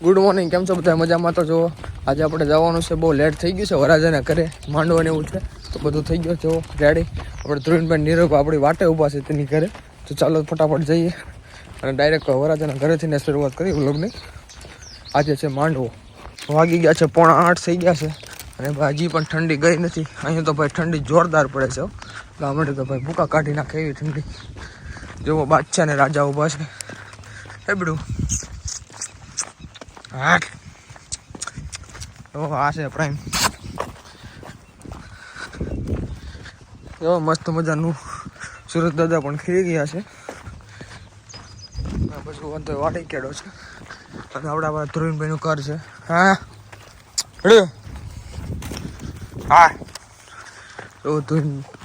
Good morning, કેમ છો બધા? મજામાં તો? જો આજે આપણે જવાનું છે, બહુ લેટ થઈ ગયું છે, વરાજાના ઘરે માંડવાને એવું છે, તો બધું થઈ ગયું છે રેડી. આપણે ધ્રુવીનભાઈ નીરવ આપણી વાટે ઊભા છે તેની ઘરે, તો ચાલો ફટાફટ જઈએ અને ડાયરેક્ટ વરાજાના ઘરેથી શરૂઆત કરી વ્લોગની. આજે છે માંડવો, વાગી ગયા છે 7:45 થઈ ગયા છે અને હજી પણ ઠંડી ગઈ નથી. અહીંયા તો ભાઈ ઠંડી જોરદાર પડે છે, ગામડે તો ભાઈ ભૂકા કાઢી નાખે એવી ઠંડી. જેવો બાદશાહ ને રાજા ઊભા છે એબડું. હા આ છે પ્રાઇમ, મસ્ત મજાનું સુરત દાદા પણ ખીરી ગયા છે. પછી વાંધો વાડી કેડો છે અને આપણા ધ્રુવીનભાઈનું ઘર છે. હા હા તો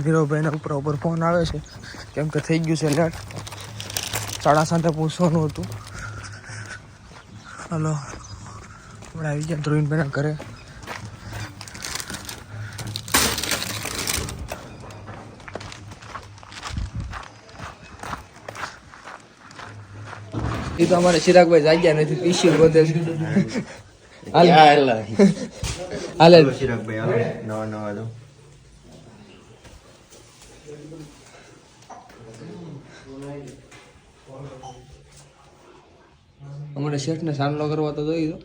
ધીરુભાઈના ઉપર ફોન આવે છે, કેમ કે થઈ ગયું છે લેટ. 7:30 પૂછવાનું હતું. હલો, આપણે આવી ગયા ધ્રુવીનભાઈના ઘરે. એ તો અમારે ચિરાગભાઈ જાગ્યા નથી, પીસી બધે છે. હાલે ચિરાગભાઈ નવા દો. અમારે શેઠ ને સામનો કરવા તો જોઈ દો.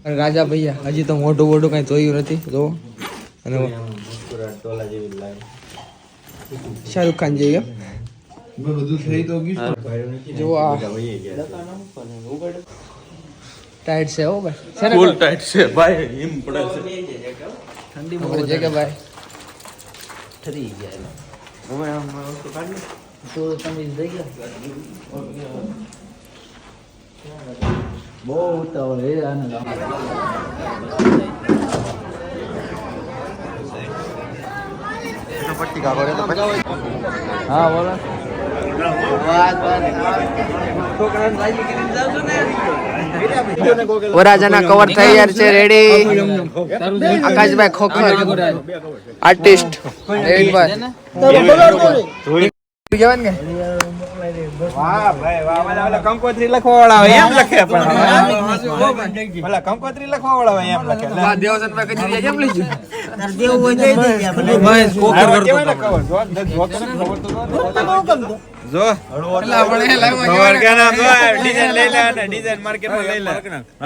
અને રાજા ભૈયા હજી તો મોઢું કઈ જોયું નથી. જો અને શાહરુખ ખાન જેવી જો આ ટાઈટ છે. હો ભાઈ, ફૂલ ટાઈટ છે ભાઈ. એમ પડે છે ઠંડી બહુ છે કે ભાઈ ઠરી ગયા. હવે આમ વસ્તુ કાઢી તો તમે જઈ ગયા. બહુ ઉતાવળ એ આનંદ. હા બોલો. વરાજાના કવર તૈયાર છે, રેડી. આકાશભાઈ ખોખર આર્ટિસ્ટ જવાન કે વાહ ભાઈ વાહ. ઓલા કંકોત્રી લખવાવાળા હોય એમ લખે, પણ ઓલા કંકોત્રી લખવાવાળા હોય એમ લખે. વાહ દેવસનભાઈ કજી એમ લઈ ગયો. તાર દેવ હોય દઈ દે ભાઈ. કોકર કરતો જો એલા પણ એ લાવ્યો કવર કે નામ જો ડિઝાઇન લઈ લે અને ડિઝાઇન માર્કેટમાં લઈ લે.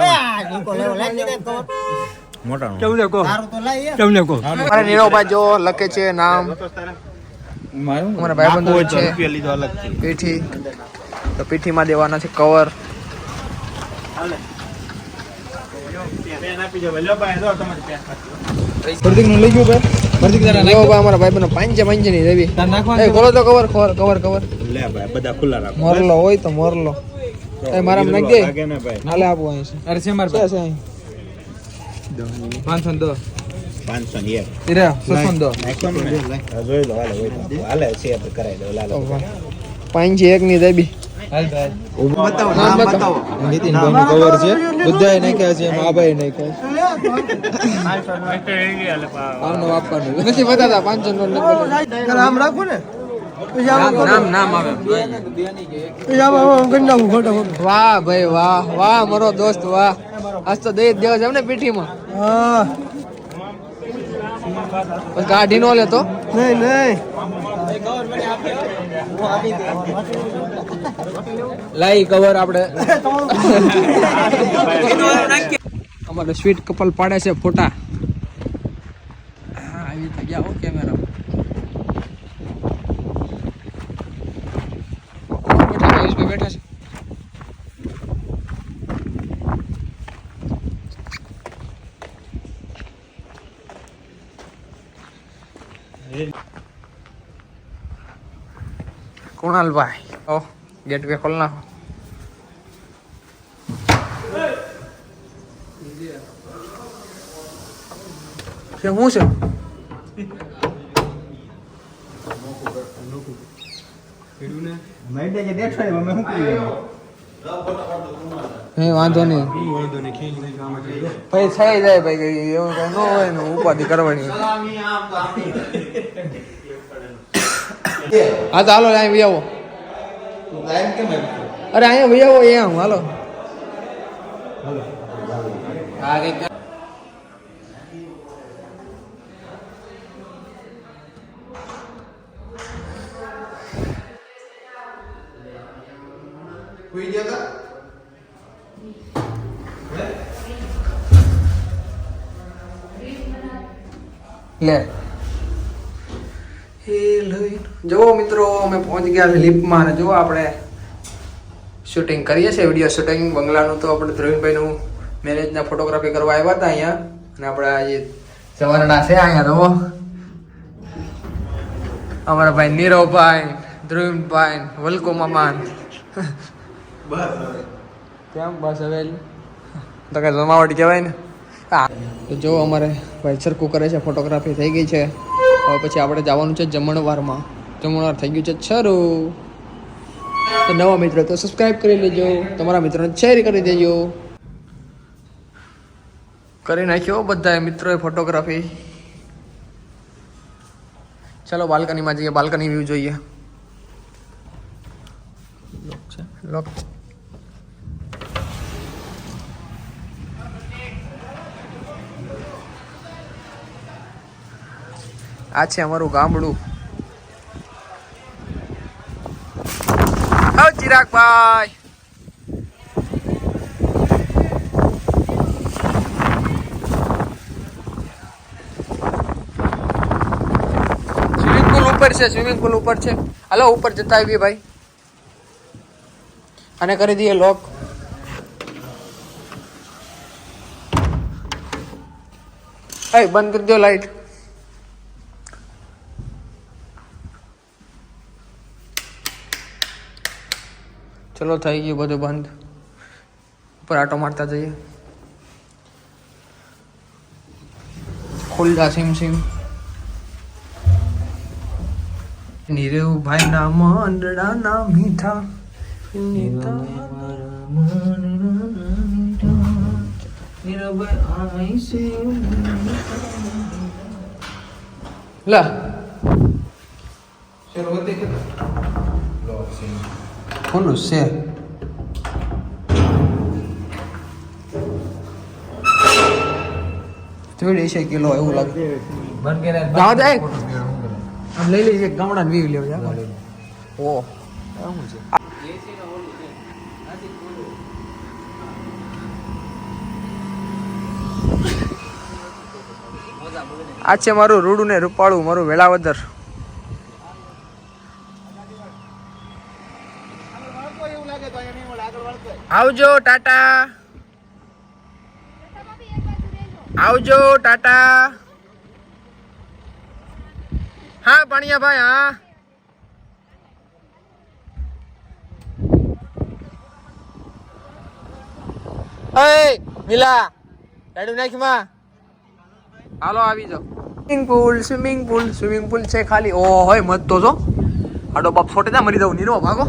હા નીકો લેવો લાગી દે કવર મોટા. કેમને કો સારું તો લઈ કેમને કો. મારે નીરવભાઈ જો લખે છે નામ મારું. મારા ભાઈબંધો છે રૂપિયા લીધો અલગ પીઠી, તો પીઠીમાં દેવાના છે કવર. હાલે પેન આપી દો લો ભાઈ. જો તમારી પેન પ્રતિક નું લઈ ગયો ભાઈ. પ્રતિક જરા નાખો ભાઈ. અમારા ભાઈબંધો પાંજે ની દેવી એ ખોલો તો કવર કવર લે ભાઈ. બધા ખુલ્લા રાખો. મોરલો હોય તો મોરલો એ મારા નાખ દે. લાગે ને ભાઈ. હાલે આપો અહીં છે. અરે છે માર પાસે અહીં 510 501 ઇરે 610 જોઈ લો. હાલે છે કરાઈ દો. લાલો 501 ની દેવી. હાલ ભાઈ બતાવો નામ બતાવો. નીતિન ભાઈ નું કવર છે, બધાય નાખ્યા છે. એમાં આ ભાઈ નાખ્યા છે. આનો આપવાનું નથી બતાતા. 500 નો નામ રાખો ને. નામ આવે. વાહ ભાઈ વાહ વાહ મારો દોસ્ત વાહ. આજ તો દઈ દેવા છે ને પીઠીમાં. કાઢી નો લેતો નહીં. લાઈ કવર આપણે અમારે સ્વીટ કપલ પાડે છે ફોટા. આવી તો ગયા હો કેમેરા. બેઠા છે. કુણાલભાઈ ઓ ગેટ વે ખોલ નાખો. શું છે? વાંધો નહીં ભાઈ, થઈ જાય ભાઈ. એવું કઈ ન હોય ને ઉપાધિ કરવાની. હા તો હાલો અહીં આવો. અરે અહીંયા ભાઈ આવો એમ હાલો. લે જો મિત્રો અમે પહોંચી ગયા લિફ્ટમાં અને જો આપણે શૂટિંગ કરીએ છીએ વિડીયો શૂટિંગ બંગલાનું. તો આપણે ધ્રુવીનભાઈનું મેરેજના ફોટોગ્રાફી કરવા આવ્યા હતા અહીંયા અને આપણે આજે જવાના છે અહીંયા. તો અમારા ભાઈ નીરવભાઈ, ધ્રુવીનભાઈ, વલ્કો મામાન કેમ બસ હવે તો કઈ જમાવટ કહેવાય ને. હા તો જો અમારે ભાઈ સરખું કરે છે, ફોટોગ્રાફી થઈ ગઈ છે. હવે પછી આપણે જવાનું છે જમણવારમાં. જમણવાર થઈ ગયું છે શરૂ. તો નવા મિત્રો તો સબસ્ક્રાઈબ કરી લેજો, તમારા મિત્રોને શેર કરી દેજો. કરી નાખ્યો બધા મિત્રોએ ફોટોગ્રાફી. ચલો બાલ્કનીમાં જઈએ, બાલ્કની વ્યૂ જોઈએ. લોક આ છે અમારું ગામડું. આવ ચિરાગભાઈ. સ્વિમિંગ પુલ ઉપર છે, સ્વિમિંગ પુલ ઉપર છે. હાલો ઉપર જતા આવીએ ભાઈ. અને કરી દઈએ લોક. બંધ કરી દો લાઈટ. ચલો થઈ ગયું બધું બંધ. ઉપર આટો મારતા જઈએ. ખુલ્લા સીમ સીમ. નીરવભાઈ ના મંડળા ના મીઠા લા ખુલ્લું છે. થોડી છે કિલો એવું લાગે. ગાવા જાય આમ લઈ લઈએ ગામડા વ્યૂ લેવા. ઓ શું છે આ છે મારું રૂડું ને રૂપાળું, મારું વેળાવદર. આવજો ટાટા, આવજો ટાટા. હા પાણીયા ભાઈ. હા એ મિલા લાડુ નાખમાં. હાલો આવી જાઓ. સ્વિમિંગ પુલ છે ખાલી. ઓ હોય મત તો જો આડો બાપ છોટે ના મરી દઉં. નીરો ભાગો.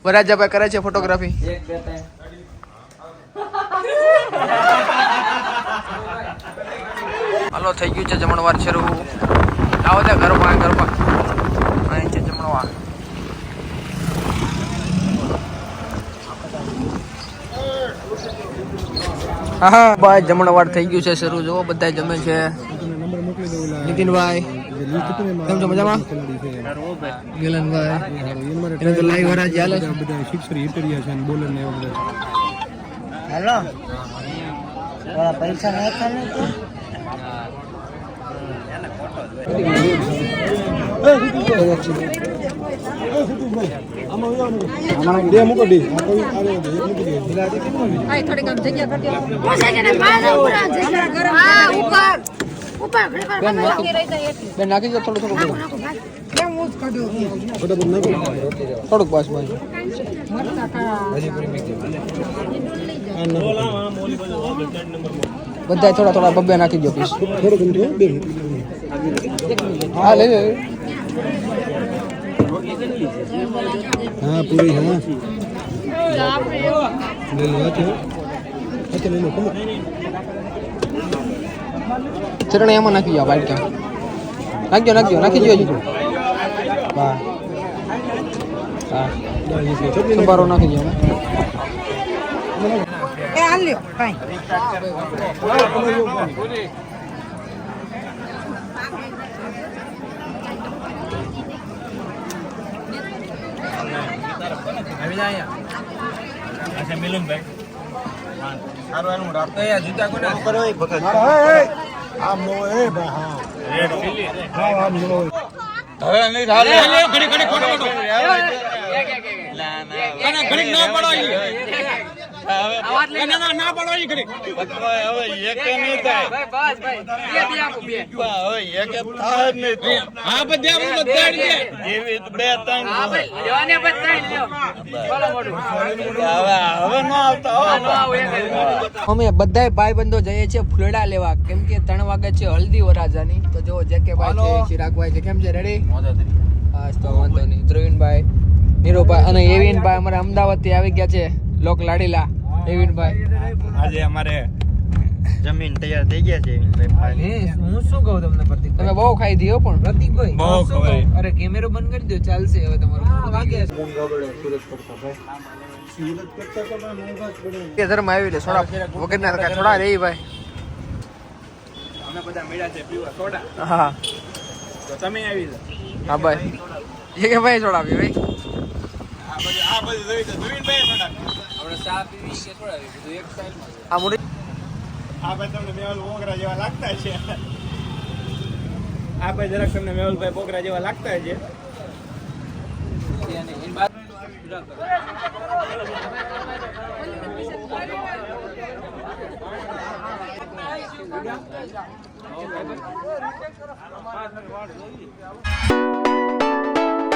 વરાજાભાઈ કરે છે ફોટોગ્રાફી. હાલો થઈ ગયું છે જમણવાર શરૂ. આવો ત્યાં ઘરમાં અહીં છે જમણવાર. હા ભાઈ જમણવાર થઈ ગયું છે શરૂ. જો બધા જમે છે. નીતિનભાઈ કેમ છો? મજામાં? ગિલનભાઈ એને તો લાઈવ વરાજ ચાલે છે. બધા શિક્ષક ઇન્ટરિયા છે બોલર ને એવું બધું. હેલો થોડા પૈસા નાખા ને તો નાખી દો થોડું થોડુંક બસ ભાઈ. બધા થોડા બબ્બે નાખી દો પીસ. હા લઈ લે. હા પૂરી. હા લઈ લો. ચટણી એમાં નાખી જાઓ બાઈક નાખજો નાખી દો હજુ હા હા સંભારો નાખી દો એ હાલ લ્યો કાઈ આવી જાય અચ્છા મિલનભાઈ સારું એનું રાખતો યાર જૂતા કોને કરો એ ભગત આમ નો એ ભાઈ હા રેડ સિલી હા આમ નો હવે નહીં થાલે ઘડી ઘડી ખોટો ના ના ઘડી ના પડો હવે ના પડો ઈ ઘડી હવે એક નહીં થાય ભાઈ બસ ભાઈ બે આપો બે હવે એક થાય જ નહીં હા બધા આપણે બધા દે એવી બે ત્રણ હા ભાઈ લેવાને બધા લ્યો બોલો મોડું હવે નો આવતા અમે બધાય ભાઈબંધો જઈએ છીએ ફૂલડા લેવા કેમ કે 3 વાગે છે હલ્દી વરાજાની તો જો જેકે ભાઈ છે ચિરાગભાઈ છે કેમ છે રેડી હા તો વાંધો નહીં ધ્રુવીનભાઈ નીરુભાઈ અને એવિનભાઈ અમારા અમદાવાદ થી આવી ગયા છે લોક લાડીલા એવિનભાઈ આજે અમારે જમીન તૈયાર થઈ ગયા છે એવિનભાઈ હું શું કહું તમને પ્રતિક તમે બહુ ખાઈ દીયો પણ પ્રતિકભાઈ બહુ ખવાય અરે કેમેરો બંધ કરી દો ચાલશે હવે તમારું વાગે કે ધર્મ આવી લે સોડા વગરના રકા થોડા રહી ભાઈ અમે બધા મળ્યા છે પીવા સોડા હા તો તમે આવી જાઓ હા ભાઈ એ કે ભાઈ સોડા પી ભાઈ આ બધું જોઈ તો ધુવીનભાઈ સોડા આપણે ચા પીવી કે થોડા બધું એક સાઈડમાં આ મુડી આ ભાઈ તમને મેવલ બોગરા જેવા લાગતા છે આ ભાઈ જરાક તમને મેવલભાઈ બોગરા જેવા લાગતા છે છે અને એની બાદ Okay.